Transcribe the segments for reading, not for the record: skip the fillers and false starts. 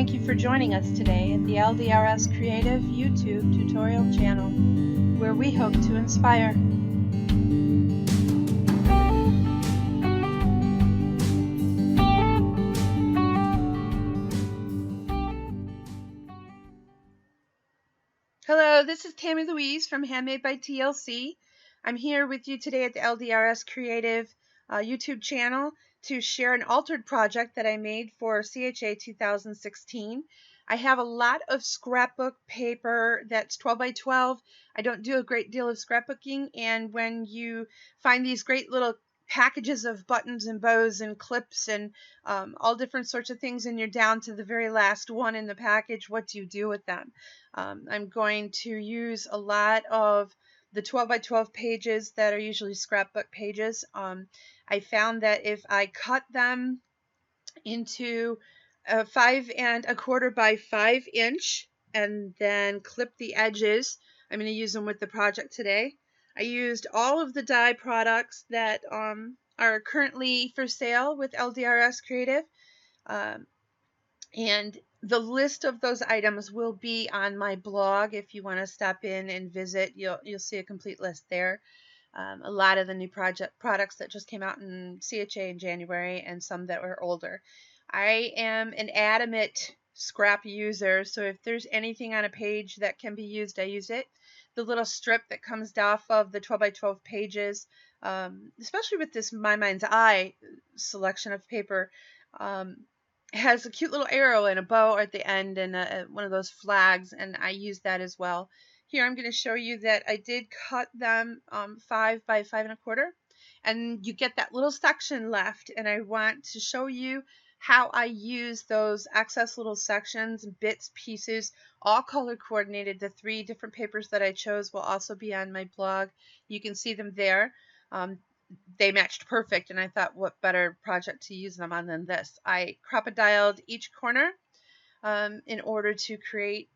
Thank you for joining us today at the LDRS Creative YouTube tutorial channel, where we hope to inspire. Hello, this is Tammy Louise from Handmade by TLC. I'm here with you today at the LDRS Creative YouTube channel to share an altered project that I made for CHA 2016. I have a lot of scrapbook paper that's 12 by 12. I don't do a great deal of scrapbooking, and when you find these great little packages of buttons and bows and clips and all different sorts of things, and you're down to the very last one in the package, what do you do with them? I'm going to use a lot of the 12 by 12 pages that are usually scrapbook pages. I found that if I cut them into 5 1/4 by 5 inch and then clip the edges, I'm going to use them with the project today. I used all of the dye products that are currently for sale with LDRS Creative, and the list of those items will be on my blog. If you want to stop in and visit, you'll see a complete list there. A lot of the new products that just came out in CHA in January, and some that were older. I am an adamant scrap user, so if there's anything on a page that can be used, I use it. The little strip that comes off of the 12 by 12 pages, especially with this My Mind's Eye selection of paper, has a cute little arrow and a bow at the end and one of those flags, and I use that as well. Here I'm going to show you that I did cut them 5 by 5 1/4, and you get that little section left, and I want to show you how I use those excess little sections, bits, pieces, all color coordinated. The 3 different papers that I chose will also be on my blog. You can see them there. They matched perfect, and I thought, what better project to use them on than this. I crocodiled each corner in order to create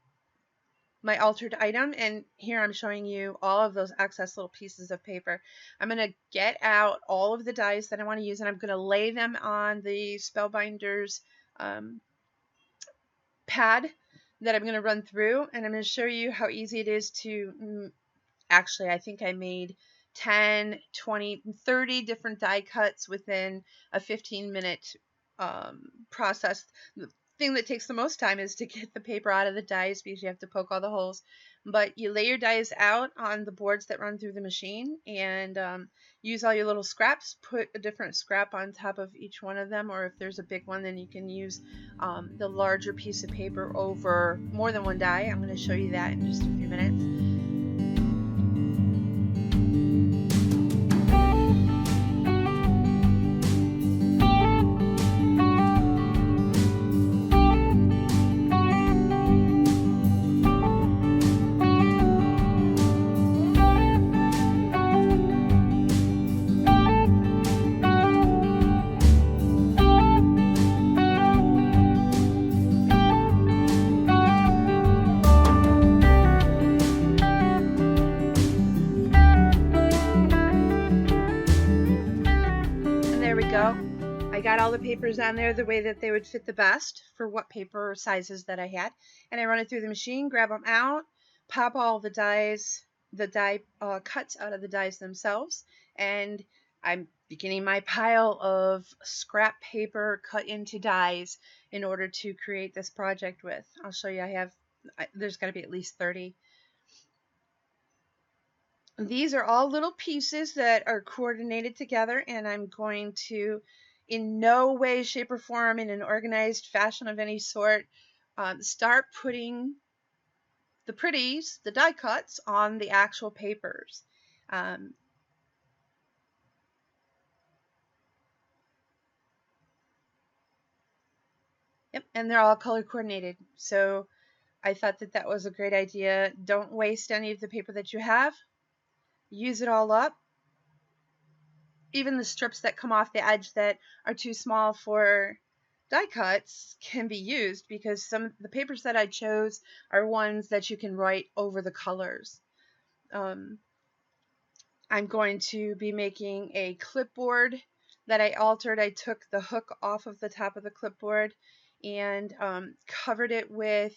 my altered item, and here I'm showing you all of those excess little pieces of paper. I'm going to get out all of the dies that I want to use, and I'm going to lay them on the Spellbinders pad that I'm going to run through, and I'm going to show you how easy it is to, actually I think I made 10, 20, 30 different die cuts within a 15-minute process. The thing that takes the most time is to get the paper out of the dies, because you have to poke all the holes. But you lay your dies out on the boards that run through the machine, and use all your little scraps. Put a different scrap on top of each one of them, or if there's a big one, then you can use the larger piece of paper over more than one die. I'm going to show you that in just a few minutes. There we go. I got all the papers on there the way that they would fit the best for what paper sizes that I had, and I run it through the machine, grab them out, pop all the dies, the die cuts out of the dies themselves, and I'm beginning my pile of scrap paper cut into dies in order to create this project with. I'll show you. There's got to be at least 30. These are all little pieces that are coordinated together, and I'm going to, in no way, shape, or form, in an organized fashion of any sort, start putting the pretties, the die cuts, on the actual papers. Yep, and they're all color coordinated. So I thought that that was a great idea. Don't waste any of the paper that you have. Use it all up. Even the strips that come off the edge that are too small for die cuts can be used, because some of the papers that I chose are ones that you can write over the colors. I'm going to be making a clipboard that I altered. I took the hook off of the top of the clipboard and covered it with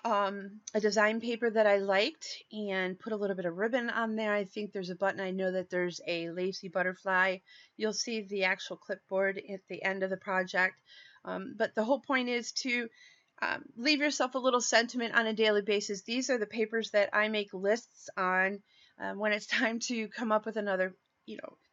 a design paper that I liked and put a little bit of ribbon on there. I think there's a button. I know that there's a lacy butterfly. You'll see the actual clipboard at the end of the project. But the whole point is to leave yourself a little sentiment on a daily basis. These are the papers that I make lists on when it's time to come up with another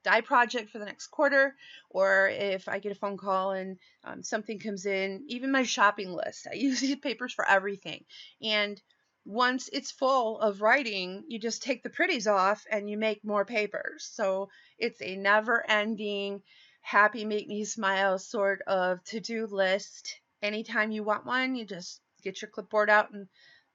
die project for the next quarter, or if I get a phone call and something comes in, even my shopping list. I use these papers for everything. And once it's full of writing, you just take the pretties off and you make more papers. So it's a never ending, happy, make me smile sort of to-do list. Anytime you want one, you just get your clipboard out and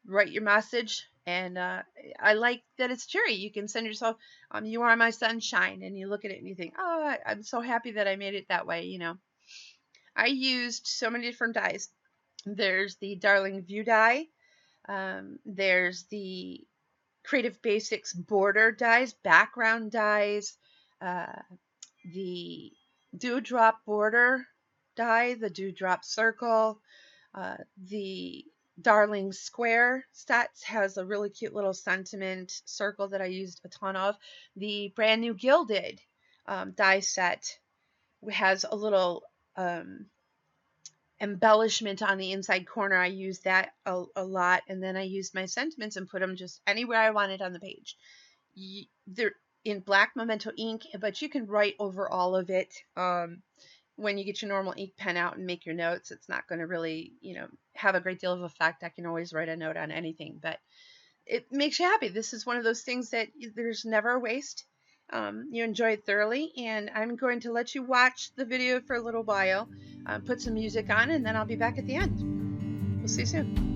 write your message. And I like that it's cheery. You can send yourself, you are my sunshine, and you look at it and you think, oh, I'm so happy that I made it that way, I used so many different dies. There's the Darling View die. There's the Creative Basics border dies, background dies, the Dewdrop border die, the Dewdrop circle, the Darling Square sets has a really cute little sentiment circle that I used a ton of. The brand new Gilded die set has a little embellishment on the inside corner. I used that a lot, and then I used my sentiments and put them just anywhere I wanted on the page. They're in black Memento ink, but you can write over all of it. When you get your normal ink pen out and make your notes, it's not going to really, have a great deal of effect. I can always write a note on anything, but it makes you happy. This is one of those things that there's never a waste. You enjoy it thoroughly, and I'm going to let you watch the video for a little while, put some music on, and then I'll be back at the end. We'll see you soon.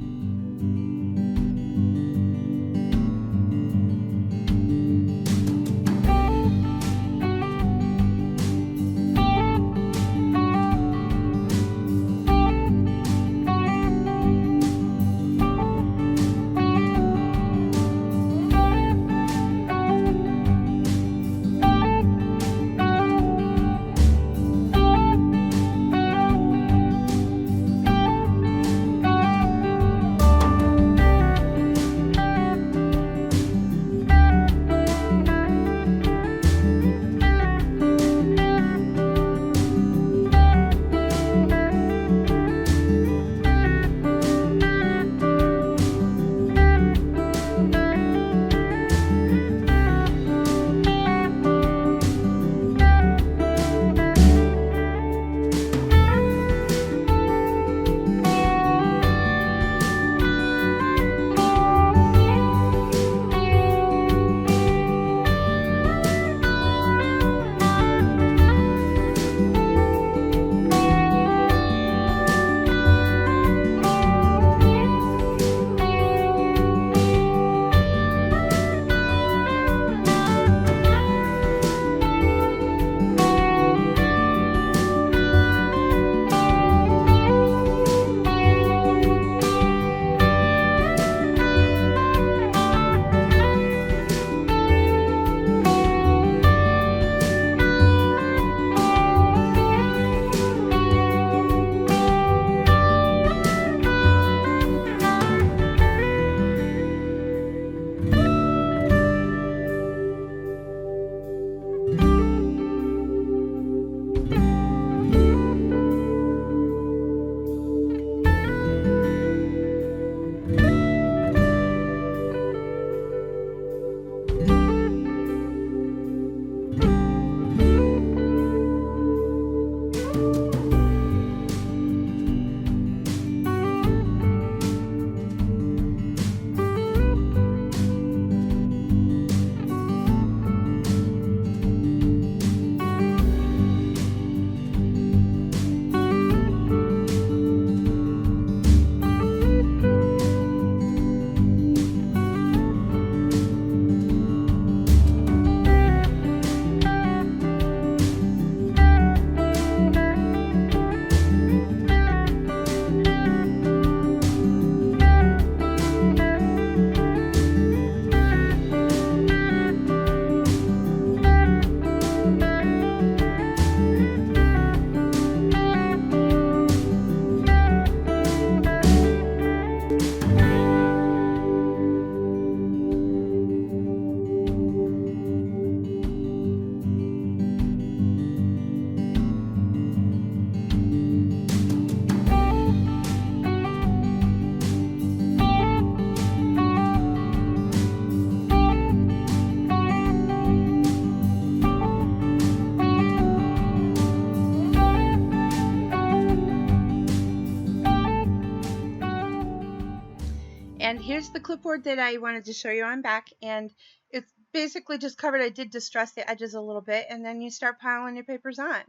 here's the clipboard that I wanted to show you on back, and it's basically just covered. I did distress the edges a little bit, and then you start piling your papers on,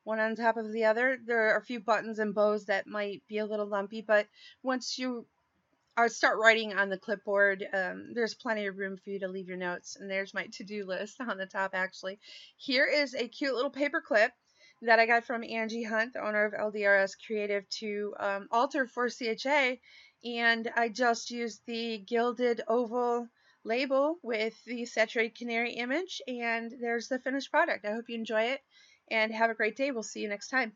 one on top of the other. There are a few buttons and bows that might be a little lumpy, but once you start writing on the clipboard, there's plenty of room for you to leave your notes. And there's my to-do list on the top, actually. Here is a cute little paper clip that I got from Angie Hunt, the owner of LDRS Creative, to alter for CHA. And I just used the gilded oval label with the Saturated Canary image, and there's the finished product. I hope you enjoy it, and have a great day. We'll see you next time.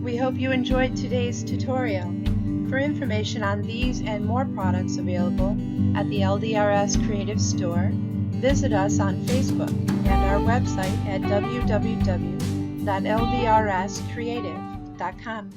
We hope you enjoyed today's tutorial. For information on these and more products available at the LDRS Creative Store, visit us on Facebook and our website at www.ldrscreative.com.